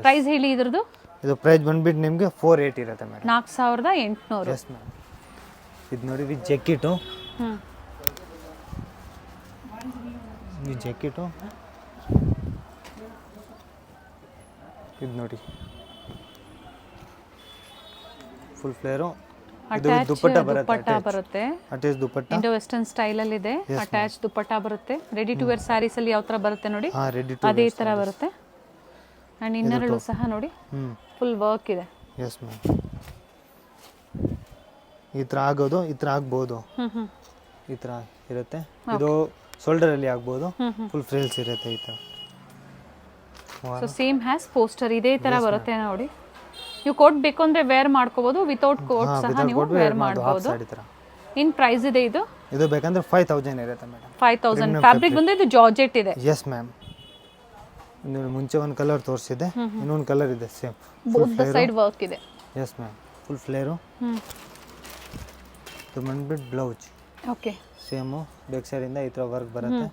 ಪ್ರೈಸ್ ಹೇಳಿ ಇದರದ್ದು? ಇದು ಪ್ರೈಸ್ ಬಂದ್ಬಿಟ್ಟು ನಿಮಗೆ 480 ಇರುತ್ತೆ ಮೇಡಮ್. 4800. S ma'am. ಇದು ನೋಡಿ ವಿತ್ ಜಾಕೆಟು. ಈ ಜಾಕೆಟು ಇದು ನೋಡಿ ಫುಲ್ ಫ್ಲೇರು. ಇದು ದುಪ್ಪಟ್ಟ ಬರುತ್ತೆ. ಅಟ್ಯಾಚ್ ದುಪ್ಪಟ್ಟ. ಇಂಡೋ ವೆಸ್ಟರ್ನ್ ಸ್ಟೈಲ್ ಅಲ್ಲಿ ಇದೆ. ಅಟ್ಯಾಚ್ ದುಪ್ಪಟ್ಟ ಬರುತ್ತೆ. ರೆಡಿ ಟು ವೇರ್ ಸ್ಯಾರೀಸ್ ಅಲ್ಲಿ ಯಾವ ತರ ಬರುತ್ತೆ ನೋಡಿ, ಅದೇ ತರ ಬರುತ್ತೆ. ಅಂಡ್ ಇನ್ನರಳು ಸಹ ನೋಡಿ ಫುಲ್ ವರ್ಕ್ ಇದೆ. Yes ma'am. ಈ ಥರ ಆಗೋದು, ಈ ಥರ ಆಗ್ಬೋದು, ಈ ಥರ ಇರುತ್ತೆ. ಇದು ಶೋಲ್ಡರ್ ಅಲ್ಲಿ ಆಗ್ಬೋದು. ಫುಲ್ ಫ್ರಿಲ್ಸ್ ಇರುತ್ತೆ ಈ ಥರ. ಸೊ ಸೇಮ್ ಹ್ಯಾಸ್ ಪೋಸ್ಟರ್ ಇದೇ ತರ ಬರುತ್ತೆ ನೋಡಿ. ನೀವು ಕೋಟ್ ಬೇಕು ಅಂದ್ರೆ ವೇರ್ ಮಾಡ್ಕೋಬಹುದು, ವಿತೌಟ್ ಕೋಟ್ ಸಹ ನೀವು ವೇರ್ ಮಾಡಬಹುದು. ಇನ್ ಪ್ರೈಸ್ ಇದೆ ಇದು? ಇದು ಬೇಕಂದ್ರೆ 5000 ಇರುತ್ತೆ ಮೇಡಮ್. 5000. ಫ್ಯಾಬ್ರಿಕ್ ಬಂದ್ರೆ ಇದು ಜಾರ್ಜೆಟ್ ಇದೆ. Yes ma'am. ಇನ್ನು ಮುಂಚೆ ಒಂದು ಕಲರ್ ತೋರಿಸಿದೆ, ಇನ್ನೊಂದು ಕಲರ್ ಇದೆ same. Both the side work ಇದೆ. Yes ma'am. Full flare. ಇದು ಬಂದ್ಬಿಟ್ಟು blouse. Okay. Same back side ಇಂದ ಈ ಥರ ವರ್ಕ್ ಬರುತ್ತೆ.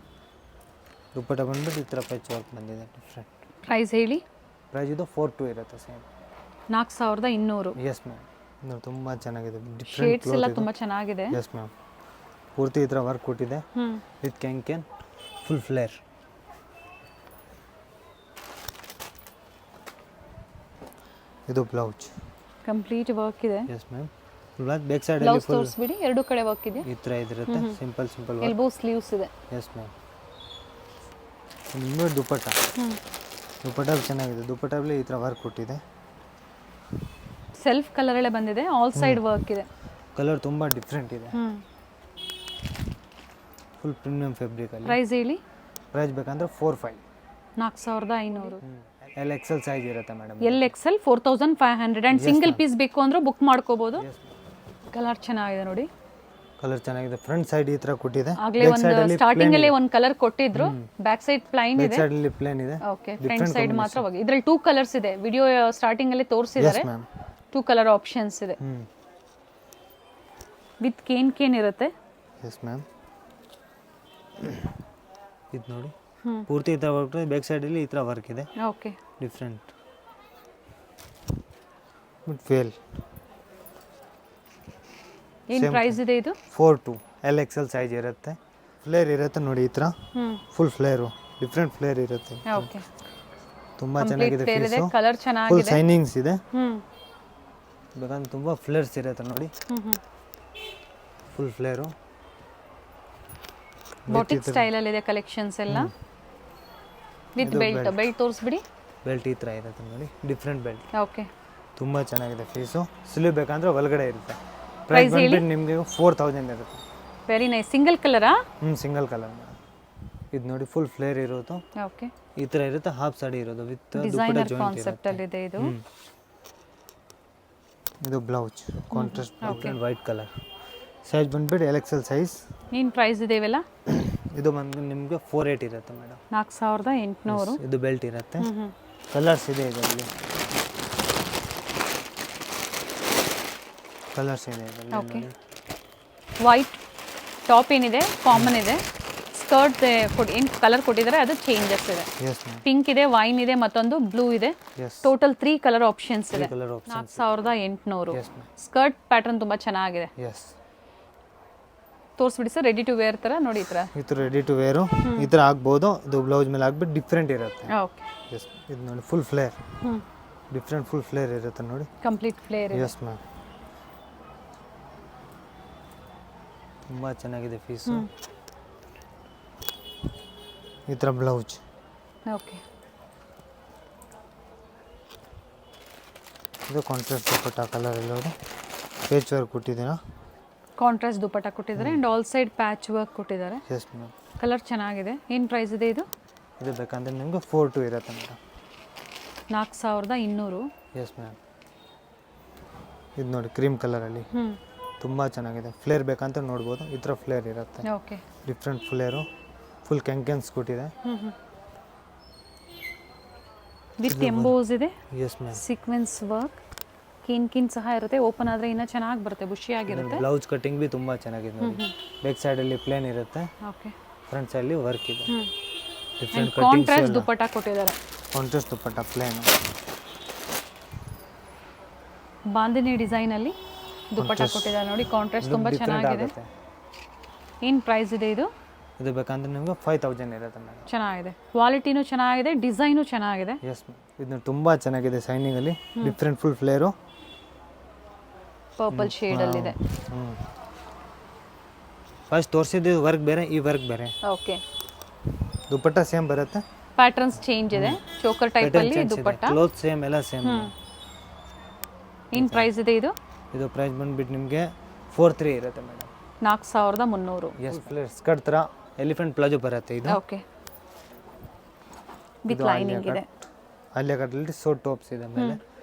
ದುಪ್ಪಟ್ಟ ಬಂದ್ಬಿಟ್ಟು ಈ ಥರ ಪೆಚ್ ವರ್ಕ್ ಬಂದಿದೆ ಡಿಫ್ರೆಂಟ್. ಪ್ರೈಸ್ ಹೇಳಿ? ಪ್ರೈಸ್ ಇದು 42 ಇರುತ್ತೆ ಸೇಮ್. 4200. S ma'am. ಇದು ತುಂಬ ಚೆನ್ನಾಗಿದೆ, ಶೇಡ್ಸ್ ಎಲ್ಲ ತುಂಬ ಚೆನ್ನಾಗಿದೆ. Yes ma'am. ಪೂರ್ತಿ ಈ ಥರ ವರ್ಕ್ ಕೊಟ್ಟಿದೆ ವಿತ್ ಕೆಂಕೆನ್, ಫುಲ್ ಫ್ಲೇರ್. ಇದು ಬ್ಲೌಸ್ ಕಂಪ್ಲೀಟ್ ವರ್ಕ್ ಇದೆ. Yes ma'am. ಬ್ಯಾಕ್ ಸೈಡ್ ಅಲ್ಲಿ ಬ್ಲೌಸ್ ತೋರಿಸ್ಬಿಡಿ. ಎರಡು ಕಡೆ ವರ್ಕ್ ಇದೆ. ಈ ಥರ ಇದಿರುತ್ತೆ, simple simple work. Elbow sleeves ಇದೆ. Yes ma'am. ನಿಮಗೆ ದುಪ್ಪಟ್ಟ, ದುಪ್ಪಟ್ಟ ಚೆನ್ನಾಗಿದೆ. ದುಪ್ಪಟ್ಟಲ್ಲಿ ಈ ಥರ ವರ್ಕ್ ಕೊಟ್ಟಿದೆ. ಸೆಲ್ಫ್ ಕಲರ್ ಅಲ್ಲೇ ಬಂದಿದೆ. ಆಲ್ ಸೈಡ್ ವರ್ಕ್ ಇದೆ. ಕಲರ್ ತುಂಬ ಡಿಫ್ರೆಂಟ್ ಇದೆ. ಫುಲ್ ಪ್ರೀಮಿಯಂ ಫ್ಯಾಬ್ರಿಕ್ ಅಲ್ಲಿ. ಪ್ರೈಸ್ ಹೇಳಿ? ಪ್ರೈಸ್ ಬೇಕಂದ್ರೆ 4500. 4500. ಎಲ್ ಎಕ್ಸೆಲ್ ಸೈಜ್ ಇರುತ್ತೆ madam. L XL 4500. And single piece ಬೇಕು ಅಂದ್ರೆ ಬುಕ್ ಮಾಡ್ಕೋಬಹುದು. ಕಲರ್ ಚೆನ್ನಾಗಿದೆ ನೋಡಿ. ಕಲರ್ ಚೆನ್ನಾಗಿದೆ. ಫ್ರಂಟ್ ಸೈಡ್ ಈ ತರ ಕೊಟ್ಟಿದೆ. ಆಗ್ಲೇ ಒಂದು ಸ್ಟಾರ್ಟಿಂಗ್ ಅಲ್ಲಿ ಒಂದು ಕಲರ್ ಕೊಟ್ಟಿದ್ರು. ಬ್ಯಾಕ್ ಸೈಡ್ ಪ್ಲೈನ್ ಇದೆ. ಬ್ಯಾಕ್ ಸೈಡ್ ಅಲ್ಲಿ ಪ್ಲೇನ್ ಇದೆ. ಓಕೆ. ಫ್ರಂಟ್ ಸೈಡ್ ಮಾತ್ರ ಹೋಗಿ. ಇದರಲ್ಲಿ 2 ಕಲರ್ಸ್ ಇದೆ. ವಿಡಿಯೋ ಸ್ಟಾರ್ಟಿಂಗ್ ಅಲ್ಲಿ ತೋರಿಸಿದ್ದಾರೆ. 2 ಕಲರ್ ಆಪ್ಷನ್ಸ್ ಇದೆ. ವಿತ್ ಕೇನ್ ಇರುತ್ತೆ. S ma'am. ಇದು ನೋಡಿ ಪೂರ್ತಿ ಈ ತರ ವರ್ಕ್ ಇದೆ. ಬ್ಯಾಕ್ ಸೈಡ್ ಅಲ್ಲಿ ಈ ತರ ವರ್ಕ್ ಇದೆ. ಓಕೆ. ಡಿಫ್ರೆಂಟ್ ಬಟ್ ವೇಲ್. ಏನು ಪ್ರೈಸ್ ಇದೆ ಇದು? 42. ಎಲ್ ಎಕ್ಸೆಲ್ ಸೈಜ್ ಇರುತ್ತೆ. ಫ್ಲೇರ್ ಇರುತ್ತೆ ನೋಡಿ ಈ ಥರ. ಫುಲ್ ಫ್ಲೇರು, ಡಿಫ್ರೆಂಟ್ ಫ್ಲೇರ್ ಇರುತ್ತೆ. ಓಕೆ. ತುಂಬಾ ಚೆನ್ನಾಗಿದೆ ಪೀಸು. ಕಲರ್ ಚೆನ್ನಾಗಿದೆ. ಫುಲ್ ಶೈನಿಂಗ್ಸ್ ಇದೆ. ಬೇಕಂದ್ರೆ ತುಂಬಾ ಫ್ಲೇರ್ಸ್ ಇರುತ್ತೆ ನೋಡಿ. Full flare. ಬಾಟಿಕ್ ಸ್ಟೈಲ್ ಅಲ್ಲಿ ಇದೆ ಕಲೆಕ್ಷನ್ಸ್ ಎಲ್ಲ. With belt ತೋರಿಸ್ಬಿಡಿ. ಬೆಲ್ಟ್ ಈ ಥರ ಇರುತ್ತೆ ನೋಡಿ, ಡಿಫ್ರೆಂಟ್ ಬೆಲ್ಟ್. ಓಕೆ. ತುಂಬಾ ಚೆನ್ನಾಗಿದೆ ಪೀಸು. ಸ್ಲೀವ್ ಬೇಕಂದ್ರೆ ಒಳಗಡೆ ಇರುತ್ತೆ. ಪ್ರೈಸ್ ಬಂದ್ಬಿಟ್ಟು ನಿಮಗೆ 4000 ಇರುತ್ತೆ. Very nice. ಸಿಂಗಲ್ ಕಲರಾ? Single colour. ಇದು ನೋಡಿ ಫುಲ್ ಫ್ಲೇರ್ ಇರೋದು. ಓಕೆ. ಈ ತರ ಇರುತ್ತೆ. ಹಾಫ್ ಸಾಡಿ ಇರೋದು ವಿತ್ ಡಿಸೈನರ್ ಕಾನ್ಸೆಪ್ಟ್ ಅಲ್ಲಿ ಇದೆ ಇದು. ಇದು blouse contrast blouse white colour. Size ಬಂದ್ಬಿಟ್ಟು ಎಲ್ ಎಕ್ಸೆಲ್ ಸೈಜ್. ಏನು ಪ್ರೈಸ್ ಇದೆ ಇವೆಲ್ಲ? ಇದು ಬಂದು ನಿಮಗೆ 48 ಇರುತ್ತೆ ಮೇಡಮ್. 4800. ಇದು ಬೆಲ್ಟ್ ಇರುತ್ತೆ. ಕಲರ್ಸ್ ಇದೆ ಇದರಲ್ಲಿ. ಕಲರ್ಸ್ ಇದೆ ಇದರಲ್ಲಿ. ಓಕೆ. ವೈಟ್ ಟಾಪ್ ಏನಿದೆ ಕಾಮನ್ ಇದೆ. ಸ್ಕರ್ಟ್ ಏನು ಕಲರ್ ಕೊಟ್ಟಿದ್ದಾರೆ ಅದು ಚೇಂಜಸ್ ಇದೆ. ಪಿಂಕ್ ಇದೆ, ವೈನ್ ಇದೆ, ಮತ್ತೊಂದು ಬ್ಲೂ ಇದೆ. ಟೋಟಲ್ 3 ಕಲರ್ ಆಪ್ಷನ್ಸ್ ಇದೆ. 4800. ಸ್ಕರ್ಟ್ ಪ್ಯಾಟರ್ನ್ ತುಂಬಾ ಚೆನ್ನಾಗಿದೆ. ತೋರಿಸ್ಬಿಡಿ ಸರ್. ರೆಡಿ ಟು ವೇರ್ ತರ ನೋಡಿ. ಈ ತರ ಇದು ರೆಡಿ ಟು ವೇರು ಈ ತರ ಆಗ್ಬೋದು. ಇದು ಬ್ಲೌಸ್ ಮೇಲೆ ಆಗ್ಬಿಟ್ಟು ಡಿಫ್ರೆಂಟ್ ಇರುತ್ತೆ. ಓಕೆ. ಇದು ನೋಡಿ full flare. Different full flare ಇರುತ್ತೆ ನೋಡಿ. ಕಂಪ್ಲೀಟ್ ಫ್ಲೇರ್ ಇದೆ. Yes ma'am. ತುಂಬ ಚೆನ್ನಾಗಿದೆ ಪೀಸು. ಈ ಥರ ಬ್ಲೌಸ್. ಓಕೆ, ಇದು ಕಾಂಟ್ರಾಸ್ಟ್ ದುಪ್ಪಟ್ಟ ಕಲರ್ ಎಲ್ಲೋದು ಪೇಚ್ ವರ್ಕ್ ಕೊಟ್ಟಿದ್ದೀರಾ. ಕಾಂಟ್ರಾಸ್ಟ್ ದುಪ್ಪಟ್ಟ ಕೊಟ್ಟಿದ್ದಾರೆ and all side patch work ಕೊಟ್ಟಿದ್ದಾರೆ. Yes ma'am. ಕಲರ್ ಚೆನ್ನಾಗಿದೆ. ಏನು ಪ್ರೈಸ್ ಇದೆ ಇದು? ಇದು ಬೇಕಂದ್ರೆ ನಿಮಗೆ 4,200 ಇರುತ್ತೆ ಮೇಡಮ್. 4,200. S ma'am. ಇದು ನೋಡಿ ಕ್ರೀಮ್ ಕಲರಲ್ಲಿ ತುಂಬ ಚೆನ್ನಾಗಿದೆ. ಫ್ಲೇರ್ ಬೇಕಂತ ನೋಡ್ಬೋದು, ಈ ಥರ ಫ್ಲೇರ್ ಇರುತ್ತೆ. ಓಕೆ, ಡಿಫ್ರೆಂಟ್ ಫ್ಲೇರು, ಫುಲ್ ಕೆಂಕೆನ್ಸ್ ಕೊಟ್ಟಿದೆ. ವಿತ್ ಎಂಬೋಸ್ ಇದೆ. Yes ma'am. ಸೀಕ್ವೆನ್ಸ್ ವರ್ಕ್, ಕಿನ್ ಸಹ ಇರುತ್ತೆ. ಓಪನ್ ಆದರೆ ಇನ್ನೂ ಚೆನ್ನಾಗಿ ಬರುತ್ತೆ, ಖುಷಿಯಾಗಿರುತ್ತೆ. ಬ್ಲೌಸ್ ಕಟಿಂಗ್ ಬಿ ತುಂಬ ಚೆನ್ನಾಗಿದೆ ನೋಡಿ. ಬ್ಯಾಕ್ ಸೈಡಲ್ಲಿ ಪ್ಲೇನ್ ಇರುತ್ತೆ, ಓಕೆ. ಫ್ರಂಟ್ ಸೈಡಲ್ಲಿ ವರ್ಕ್ ಇದೆ. ಡಿಫ್ರೆಂಟ್ ಕಾಂಟ್ರಾಸ್ಟ್ ದುಪ್ಪಟ್ಟ ಕೊಟ್ಟಿದ್ದಾರೆ. ಕಾಂಟ್ರಾಸ್ಟ್ ದುಪ್ಪಟ್ಟ ಪ್ಲೇನ್. ಬಾಂದಿನಿ ಡಿಸೈನಲ್ಲಿ ದುಪ್ಪಟ್ಟ ಕೊಟ್ಟಿದ್ದಾರೆ ನೋಡಿ. ಕಾಂಟ್ರಾಸ್ಟ್ ತುಂಬ ಚೆನ್ನಾಗಿದೆ. ಏನು ಪ್ರೈಸ್ ಇದೆ ಇದು? ಇದು ಬೇಕಂದ್ರೆ ನಿಮಗೆ 5,000 ಇರುತ್ತೆ ಮೇಡಮ್. ಚೆನ್ನಾಗಿದೆ, ಕ್ವಾಲಿಟಿನೂ ಚೆನ್ನಾಗಿದೆ, ಡಿಸೈನು ಚೆನ್ನಾಗಿದೆ. Yes ma'am. ಇದು ತುಂಬ ಚೆನ್ನಾಗಿದೆ ಶೈನಿಂಗಲ್ಲಿ. ಡಿಫ್ರೆಂಟ್ ಫುಲ್ ಫ್ಲೇರು, ಪರ್ಪಲ್ ಶೇಡಲ್ಲಿದೆ. ಫಸ್ಟ್ ತೋರಿಸಿದ್ದು ವರ್ಕ್ ಬೇರೆ, ಈ ವರ್ಕ್ ಬೇರೆ. ಓಕೆ, ದುಪ್ಪಟ್ಟ ಸೇಮ್ ಬರುತ್ತೆ, ಪ್ಯಾಟರ್ನ್ಸ್ ಚೇಂಜ್ ಇದೆ. ಚೋಕರ್ ಟೈಪಲ್ಲಿ ದುಪ್ಪಟ್ಟ. ಕ್ಲೋತ್ ಸೇಮ್, ಎಲ್ಲ ಸೇಮ್. ಏನು ಪ್ರೈಸ್ ಇದೆ ಇದು? ಇದು ಪ್ರೈಸ್ ಬಂದ್ಬಿಟ್ಟು ನಿಮಗೆ 4,300 ಇರುತ್ತೆ ಮೇಡಮ್. 4,300. ಎಸ್, ಫ್ಲೇರ್ ಸ್ಕರ್ಟ್ ಥರ ಎಲಿಫೆಂಟ್ ಪ್ಲಾಜೋ ಬರುತ್ತೆ ಇದು. ಓಕೆ, ವಿತ್ ಲೈನಿಂಗ್ ಇದೆ. ಅಲ್ಲೇ ಕಟ್ಟಲ್ಲಿ ಸೋ ಟಾಪ್ಸ್ ಇದೆ ಮೇಲೆ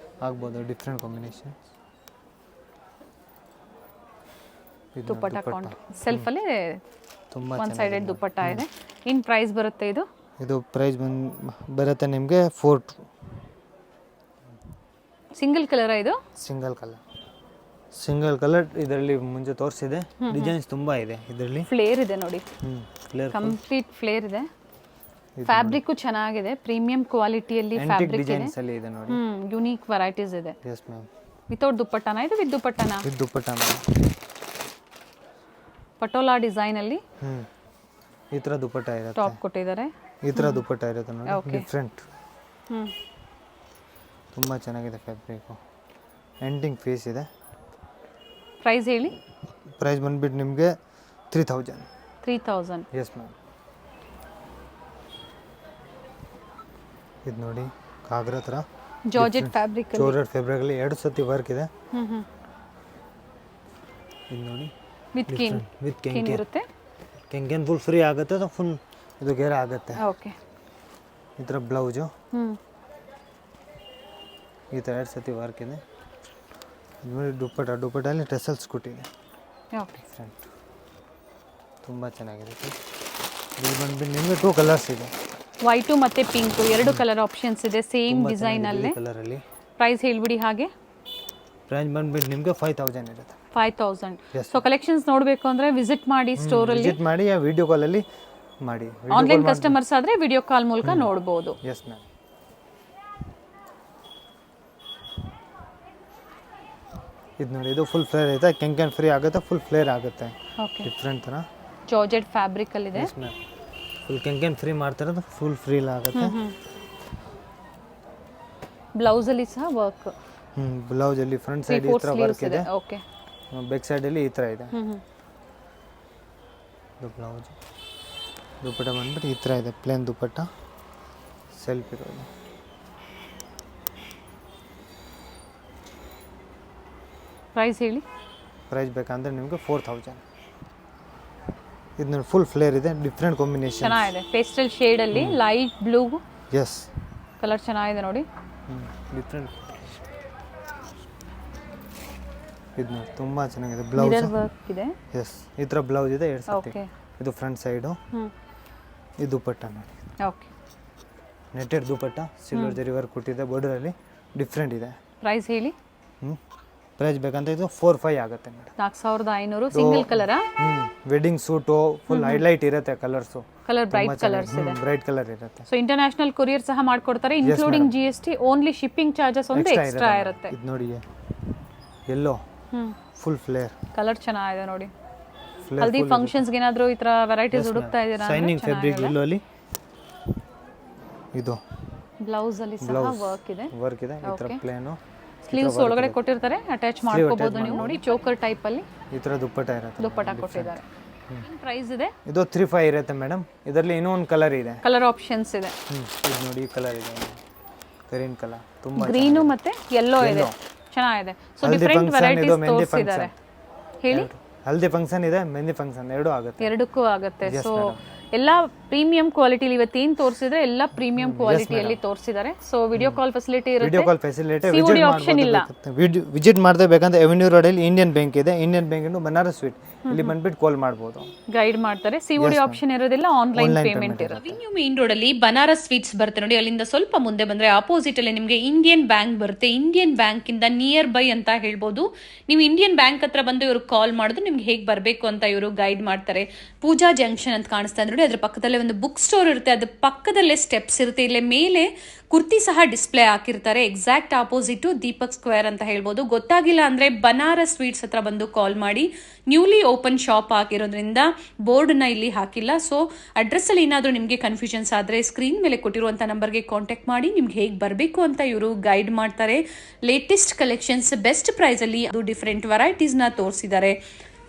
ಆಗ್ಬೋದು. Different combination. ದುಪ್ಪಟ್ಟ ಸೆಲ್ಫ್ ಅಲ್ಲಿ ತುಂಬ ಒನ್ ಸೈಡೆಡ್ ದುಪ್ಪಟ್ಟ ಇದೆ. ಇನ್ ಪ್ರೈಸ್ ಬರುತ್ತೆ ಇದು? ಇದು ಪ್ರೈಸ್ ಬರುತ್ತೆ ನಿಮಗೆ 4. ಸಿಂಗಲ್ ಕಲರ್ ಇದು? ಸಿಂಗಲ್ ಕಲರ್ ಇದರಲ್ಲಿ ಮುಂಚೆ ತೋರಿಸಿದೆ. ಡಿಸೈನ್ಸ್ ತುಂಬಾ ಇದೆ ಇದರಲ್ಲಿ. ಫ್ಲೇರ್ ಇದೆ ನೋಡಿ, ಫ್ಲೇರ್ ಕಂಪ್ಲೀಟ್ ಫ್ಲೇರ್ ಇದೆ. ಫ್ಯಾಬ್ರಿಕ್ ಚೆನ್ನಾಗಿದೆ, ಪ್ರೀಮಿಯಂ ಕ್ವಾಲಿಟಿಯಲ್ಲಿ ಫ್ಯಾಬ್ರಿಕ್ ಇದೆ. ಡಿಸೈನ್ಸ್ ಅಲ್ಲಿ ಇದೆ ನೋಡಿ. ಯೂನಿಕ್ ವೆರೈಟೀಸ್ ಇದೆ. Yes ma'am. ವಿತೌಟ್ ದುಪ್ಪಟ್ಟನಾ ಇದು? ವಿತ್ ದುಪ್ಪಟ್ಟನಾ? ವಿತ್ ದುಪ್ಪಟ್ಟ. ಪಟೋಲಾ ಡಿಸೈನ್ ಅಲ್ಲಿ ಈ ತರ ದುಪ್ಪಟ್ಟ ಇರುತ್ತೆ. ಟಾಪ್ ಕೊಟ್ಟಿದ್ದಾರೆ. ಈ ತರ ದುಪ್ಪಟ್ಟ ಇರುತ್ತೆ ನೋಡಿ, ಡಿಫರೆಂಟ್. ಹ್ಮ್, ತುಂಬಾ ಚೆನ್ನಾಗಿದೆ ಫ್ಯಾಬ್ರಿಕ್. ಎಂಡಿಂಗ್ ಪೀಸ್ ಇದೆ. ಪ್ರೈಸ್ ಹೇಳಿ? ಪ್ರೈಸ್ ಬಂದ್ಬಿಟ್ಟು ನಿಮಗೆ 3,000. 3,000. S ma'am. ಇದು ನೋಡಿ ಕಾಗ್ರ ಥರ ಜಾರ್ಜೆಟ್ ಫ್ಯಾಬ್ರಿಕ್ ಅಲ್ಲಿ. ಜಾರ್ಜೆಟ್ ಫ್ಯಾಬ್ರಿಕ್ ಅಲ್ಲಿ 2 ಸತಿ ವರ್ಕ್ ಇದೆ. ಇದು ನೋಡಿ ವಿತ್ ಕಿನ್. ವಿತ್ ಕಿನ್ ಇರುತ್ತೆ. ಕೆಂಕೆನ್ ಫುಲ್ ಫ್ರೀ ಆಗುತ್ತೆ, ಅದು ಫುಲ್ ಇದು ಗೇರ್ ಆಗುತ್ತೆ. ಓಕೆ, ಈ ಥರ ಬ್ಲೌಸು ಈ ಥರ 2 ಸತಿ ವರ್ಕ್ ಇದೆ. ನೋಡಿ ದುಪ್ಪಟ್ಟಲ್ಲಿ ಟೆಸಲ್ಸ್ ಕೊಟ್ಟಿದೆ. ಓಕೆ, ಡಿಫ್ರೆಂಟ್, ತುಂಬ ಚೆನ್ನಾಗಿದೆ. ಇದು ಬಂದ್ಬಿಟ್ಟು ನಿಮಗೆ 2 ಕಲರ್ಸ್ ಇದೆ, ವೈಟು ಮತ್ತೆ ಪಿಂಕ್, 2 ಕಲರ್ ಆಪ್ಷನ್ಸ್ ಇದೆ ಸೇಮ್ ಡಿಸೈನ್ ಅಲ್ಲಿ. ಕಲರಲ್ಲಿ ಪ್ರೈಸ್ ಹೇಳ್ಬಿಡಿ ಹಾಗೆ. ಪ್ರೈಸ್ ಬಂದ್ಬಿಟ್ಟು ನಿಮಗೆ 5,000 ಇರುತ್ತೆ. 5,000. ಸೊ ಕಲೆಕ್ಷನ್ಸ್ ನೋಡಬೇಕು ಅಂದ್ರೆ ವಿಸಿಟ್ ಮಾಡಿ ಸ್ಟೋರ್ ಅಲ್ಲಿ. ವಿಸಿಟ್ ಮಾಡಿ, ವಿಡಿಯೋ ಕಾಲ್ ಅಲ್ಲಿ ಮಾಡಿ. ಆನ್ಲೈನ್ ಕಸ್ಟಮರ್ಸ್ ಆದ್ರೆ ವಿಡಿಯೋ ಕಾಲ್ ಮೂಲಕ ನೋಡಬಹುದು. S ma'am. ಇದು ನೋಡಿ, ಇದು ಫುಲ್ ಫ್ಲೇರ್ ಇದೆ. ಕೆಂಕೆನ್ ಫ್ರೀ ಆಗುತ್ತೆ, ಫುಲ್ ಫ್ಲೇರ್ ಆಗುತ್ತೆ. ಓಕೆ, ಡಿಫ್ರೆಂಟ್ ಥರ ಜಾರ್ಜೆಟ್ ಫ್ಯಾಬ್ರಿಕ್ ಅಲ್ಲಿ ಇದೆ. Yes ma'am. ಫುಲ್ ಕೆಂಕೆನ್ ಫ್ರೀ ಮಾಡ್ತಾರೆ, ಫುಲ್ ಫ್ರೀ ಆಗುತ್ತೆ. ಬ್ಲೌಸ್ ಅಲ್ಲಿ ಸಹ ವರ್ಕ್. ಬ್ಲೌಸ್ ಅಲ್ಲಿ ಫ್ರಂಟ್ ಸೈಡ್ ಈ ಥರ ವರ್ಕ್ ಇದೆ. ಓಕೆ, ಬ್ಯಾಕ್ ಸೈಡ್ ಅಲ್ಲಿ ಈ ಥರ ಇದೆ. ಇದು ಬ್ಲೌಸ್. ದುಪ್ಪಟ್ಟ ಬಂದ್ಬಿಟ್ಟು ಈ ಥರ ಇದೆ, ಪ್ಲೇನ್ ದುಪ್ಪಟ್ಟ ಸೆಲ್ಫ್ ಇರೋದು. ಪ್ರೈಸ್ ಹೇಳಿ? ಪ್ರೈಸ್ ಬೇಕಂದ್ರೆ ನಿಮಗೆ 4,000. ಇದು ನೋಡಿ ಫುಲ್ ಫ್ಲೇರ್ ಇದೆ, ಡಿಫ್ರೆಂಟ್ ಕಾಂಬಿನೇಷನ್. ಚೆನ್ನಾಗಿದೆ, ಪೇಸ್ಟಲ್ ಶೇಡ್ ಅಲ್ಲಿ ಲೈಟ್ ಬ್ಲೂ. ಎಸ್, ಕಲರ್ ಚೆನ್ನಾಗಿದೆ ನೋಡಿ. ಡಿಫ್ರೆಂಟ್. ಇದು ನೋಡಿ ತುಂಬ ಚೆನ್ನಾಗಿದೆ. ಬ್ಲೌಸ್ ಮಿರರ್ ವರ್ಕ್ ಇದೆ. ಎಸ್, ಈ ಥರ ಬ್ಲೌಸ್ ಇದೆ 2 ಸತಿ. ಓಕೆ, ಇದು ಫ್ರಂಟ್ ಸೈಡು. ಇದು ದುಪ್ಪಟ್ಟ ನೋಡಿ, okay. Netted dupatta, silver zari work ಕೊಟ್ಟಿದೆ. ಬಾರ್ಡರಲ್ಲಿ ಡಿಫ್ರೆಂಟ್ ಇದೆ. ಪ್ರೈಸ್ ಹೇಳಿ? ಪ್ರೈಸ್ ಬೇಕಂತ ಇದು 4,500 ಆಗುತ್ತೆ ಮೇಡಮ್. 4,500. ಸಿಂಗಲ್ ಕಲರಾ? ವೆಡ್ಡಿಂಗ್ ಸೂಟು ಫುಲ್ ಹೈಲೈಟ್ ಇರುತ್ತೆ. ಕಲರ್ಸು ಕಲರ್ ಬ್ರೈಟ್ ಕಲರ್ಸ್ ಇದೆ. ಬ್ರೈಟ್ ಕಲರ್ ಇರುತ್ತೆ. ಸೊ ಇಂಟರ್ನ್ಯಾಷನಲ್ ಕೊರಿಯರ್ ಸಹ ಮಾಡ್ಕೊಡ್ತಾರೆ, including GST. Only shipping charges ಒಂದು ಎಕ್ಸ್ಟ್ರಾ ಇರುತ್ತೆ. ಇದು ನೋಡಿ, ಎಲ್ಲೋ ಫುಲ್ ಫ್ಲೇರ್. ಕಲರ್ ಚೆನ್ನಾಗಿದೆ ನೋಡಿ. ಹಲ್ದಿ ಫಂಕ್ಷನ್ಸ್ ಗೆ ಏನಾದರೂ ಈ ತರ ವೆರೈಟೀಸ್ ಹುಡುಕ್ತಾ ಇದ್ದೀರಾ? ಶೈನಿಂಗ್ ಫ್ಯಾಬ್ರಿಕ್ ಎಲ್ಲೋ ಅಲ್ಲಿ. ಇದು ಬ್ಲೌಸ್ ಅಲ್ಲಿ ಸಹ ವರ್ಕ್ ಇದೆ. ಈ ತರ ಪ್ಲೇನು. ಸ್ಲೀವ್ಸ್ ಒಳಗಡೆ ಕೊಟ್ಟಿರ್ತಾರೆ, ಅಟ್ಯಾಚ್ ಮಾಡ್ಕೋಬಹುದು ನೀವು ನೋಡಿ. ಚೋಕರ್ ಟೈಪ್ ಅಲ್ಲಿ ಈ ತರ ದುಪ್ಪಟ್ಟ ಇರುತ್ತೆ. ದುಪ್ಪಟ್ಟ ಕೊಟ್ಟಿದ್ದಾರೆ. ಪ್ರೈಸ್ ಇದೆ? ಇದು 3,500 ಇರುತ್ತೆ ಮೇಡಮ್. ಇದರಲ್ಲಿ ಇನ್ನೂ ಒಂದು ಕಲರ್ ಇದೆ, ಕಲರ್ ಆಪ್ಷನ್ಸ್ ಇದೆ. ಇದು ನೋಡಿ ಈ ಕಲರ್ ಇದೆ, ಗ್ರೀನ್ ಕಲರ್, ತುಂಬ ಗ್ರೀನು ಮತ್ತೆ ಯೆಲ್ಲೋ ಇದೆ, ಚೆನ್ನಾಗಿದೆ. ಸೊ ಡಿಫರೆಂಟ್ ವೆರೈಟೀಸ್ ತೋರಿಸಿದ್ದಾರೆ. ಹೇಳಿ. ಹಲ್ದಿ ಫಂಕ್ಷನ್ ಇದೆ, ಮೆಹಂದಿ ಫಂಕ್ಷನ್ ಎರಡೂ ಆಗುತ್ತೆ. ಎರಡಕ್ಕೂ ಆಗುತ್ತೆ. ಸೊ ಎಲ್ಲ ಪ್ರೀಮಿಯಂ ಕ್ವಾಲಿಟಿಲಿ ಇವತ್ತೇನು ತೋರಿಸಿದ್ರೆ ಎಲ್ಲ ಪ್ರೀಮಿಯಂ ಕ್ವಾಲಿಟಿಯಲ್ಲಿ ತೋರಿಸಿದ್ದಾರೆ. ಸೊ ವಿಡಿಯೋ ಕಾಲ್ ಫೆಸಿಲಿಟಿ ಇರುತ್ತೆ, video call facility, COD option ಇಲ್ಲ. ವಿಸಿಟ್ ಮಾಡದೆ ಬೇಕಂದ್ರೆ ಅವೆನ್ಯೂ ರೋಡಲ್ಲಿ ಇಂಡಿಯನ್ ಬ್ಯಾಂಕ್ ಇದೆ, ಇಂಡಿಯನ್ ಬ್ಯಾಂಕ್ ಇಂದ ಬನಾರಸ್ ಸ್ವೀಟ್, ಇಲ್ಲಿ ಬಂದ್ಬಿಟ್ಟು ಕಾಲ್ ಮಾಡ್ಬೋದು, ಗೈಡ್ ಮಾಡ್ತಾರೆ. COD ಆಪ್ಷನ್ ಇರೋದಿಲ್ಲ, ಆನ್ಲೈನ್ ಪೇಮೆಂಟ್ ಇರುತ್ತೆ. ಅವೆನ್ಯೂ ಮೇನ್ ರೋಡ್ ಅಲ್ಲಿ ಬನಾರಸ್ ಸ್ವೀಟ್ಸ್ ಬರುತ್ತೆ ನೋಡಿ, ಅಲ್ಲಿಂದ ಸ್ವಲ್ಪ ಮುಂದೆ ಬಂದ್ರೆ ಆಪೋಸಿಟ್ ಅಲ್ಲಿ ನಿಮಗೆ ಇಂಡಿಯನ್ ಬ್ಯಾಂಕ್ ಬರುತ್ತೆ. ಇಂಡಿಯನ್ ಬ್ಯಾಂಕ್ ಇಂದ ನಿಯರ್ ಬೈ ಅಂತ ಹೇಳ್ಬೋದು. ನೀವು ಇಂಡಿಯನ್ ಬ್ಯಾಂಕ್ ಹತ್ರ ಬಂದು ಇವರು ಕಾಲ್ ಮಾಡಿದ್ರೆ ನಿಮ್ಗೆ ಹೇಗೆ ಬರಬೇಕು ಅಂತ ಇವರು ಗೈಡ್ ಮಾಡ್ತಾರೆ. ಪೂಜಾ ಜಂಕ್ಷನ್ ಅಂತ ಕಾಣಿಸ್ತಾ ಇದೆ ನೋಡಿ, ಅದ್ರ ಪಕ್ಕದಲ್ಲೇ ಒಂದು ಬುಕ್ ಸ್ಟೋರ್ ಇರುತ್ತೆ, ಅದ್ರ ಪಕ್ಕದಲ್ಲೇ ಸ್ಟೆಪ್ಸ್ ಇರುತ್ತೆ. ಇಲ್ಲೇ ಮೇಲೆ ಕುರ್ತಿ ಸಹ ಡಿಸ್ಪ್ಲೇ ಹಾಕಿರ್ತಾರೆ. ಎಕ್ಸಾಕ್ಟ್ ಆಪೋಸಿಟ್ ದೀಪಕ್ ಸ್ಕ್ವೇರ್ ಅಂತ ಹೇಳ್ಬೋದು. ಗೊತ್ತಾಗಿಲ್ಲ ಅಂದ್ರೆ ಬನಾರಸ್ ಸ್ವೀಟ್ಸ್ ಹತ್ರ ಬಂದು ಕಾಲ್ ಮಾಡಿ. ನ್ಯೂಲಿ ಓಪನ್ ಶಾಪ್ ಆಗಿರೋದ್ರಿಂದ ಬೋರ್ಡ್ನ ಇಲ್ಲಿ ಹಾಕಿಲ್ಲ. ಸೊ ಅಡ್ರೆಸ್ ಅಲ್ಲಿ ಏನಾದರೂ ನಿಮಗೆ ಕನ್ಫ್ಯೂಷನ್ಸ್ ಆದರೆ ಸ್ಕ್ರೀನ್ ಮೇಲೆ ಕೊಟ್ಟಿರುವಂಥ ನಂಬರ್ಗೆ ಕಾಂಟ್ಯಾಕ್ಟ್ ಮಾಡಿ ನಿಮ್ಗೆ ಹೇಗೆ ಬರಬೇಕು ಅಂತ ಇವರು ಗೈಡ್ ಮಾಡ್ತಾರೆ. ಲೇಟೆಸ್ಟ್ ಕಲೆಕ್ಷನ್ಸ್ ಬೆಸ್ಟ್ ಪ್ರೈಸಲ್ಲಿ ಅದು ಡಿಫ್ರೆಂಟ್ ವೆರೈಟೀಸ್ನ ತೋರಿಸಿದ್ದಾರೆ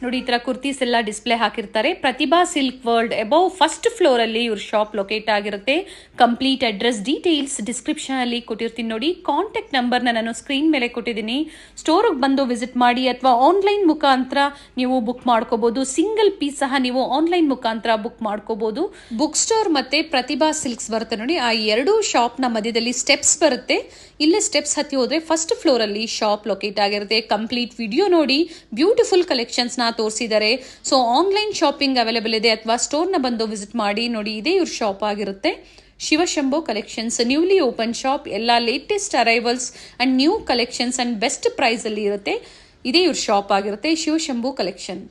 ನೋಡಿ. ಈ ತರ ಕುರ್ತೀಸ್ ಎಲ್ಲ ಡಿಸ್ಪ್ಲೇ ಹಾಕಿರ್ತಾರೆ. Pratibha silk world above first floor ಅಲ್ಲಿ ಇವ್ರ ಶಾಪ್ ಲೊಕೇಟ್ ಆಗಿರುತ್ತೆ. ಕಂಪ್ಲೀಟ್ ಅಡ್ರೆಸ್ ಡೀಟೇಲ್ಸ್ ಡಿಸ್ಕ್ರಿಪ್ಷನ್ ಅಲ್ಲಿ ಕೊಟ್ಟಿರ್ತೀನಿ ನೋಡಿ. ಕಾಂಟ್ಯಾಕ್ಟ್ ನಂಬರ್ನ ನಾನು ಸ್ಕ್ರೀನ್ ಮೇಲೆ ಕೊಟ್ಟಿದ್ದೀನಿ. ಸ್ಟೋರ್ಗೆ ಬಂದು ವಿಸಿಟ್ ಮಾಡಿ ಅಥವಾ ಆನ್ಲೈನ್ ಮುಖಾಂತರ ನೀವು ಬುಕ್ ಮಾಡ್ಕೋಬಹುದು. ಸಿಂಗಲ್ ಪೀಸ್ ಸಹ ನೀವು ಆನ್ಲೈನ್ ಮುಖಾಂತರ ಬುಕ್ ಮಾಡ್ಕೋಬಹುದು. ಬುಕ್ ಸ್ಟೋರ್ ಮತ್ತೆ ಪ್ರತಿಭಾ ಸಿಲ್ಕ್ಸ್ ಬರುತ್ತೆ ನೋಡಿ, ಆ ಎರಡು ಶಾಪ್ ನ ಮಧ್ಯದಲ್ಲಿ ಸ್ಟೆಪ್ಸ್ ಬರುತ್ತೆ. ಇಲ್ಲೇ ಸ್ಟೆಪ್ಸ್ ಹತ್ತಿ ಹೋದ್ರೆ ಫಸ್ಟ್ ಫ್ಲೋರ್ ಅಲ್ಲಿ ಶಾಪ್ ಲೊಕೇಟ್ ಆಗಿರುತ್ತೆ. ಕಂಪ್ಲೀಟ್ ವಿಡಿಯೋ ನೋಡಿ, ಬ್ಯೂಟಿಫುಲ್ ಕಲೆಕ್ಷನ್ಸ್ ನ ತೋರಿಸಿದ್ದಾರೆ. ಸೊ ಆನ್ಲೈನ್ ಶಾಪಿಂಗ್ ಅವೈಲೇಬಲ್ ಇದೆ ಅಥವಾ ಸ್ಟೋರ್ ನ ಬಂದು ವಿಸಿಟ್ ಮಾಡಿ ನೋಡಿ. ಇದೇ ಇವ್ರ ಶಾಪ್ ಆಗಿರುತ್ತೆ. Shivshambho collections newly open shop. ಎಲ್ಲ latest arrivals and new collections and best price ಅಲ್ಲಿ ಇರುತ್ತೆ. ಇದೇ ಇವ್ರ ಶಾಪ್ ಆಗಿರುತ್ತೆ, ಶಿವಶಂಭೋ ಕಲೆಕ್ಷನ್.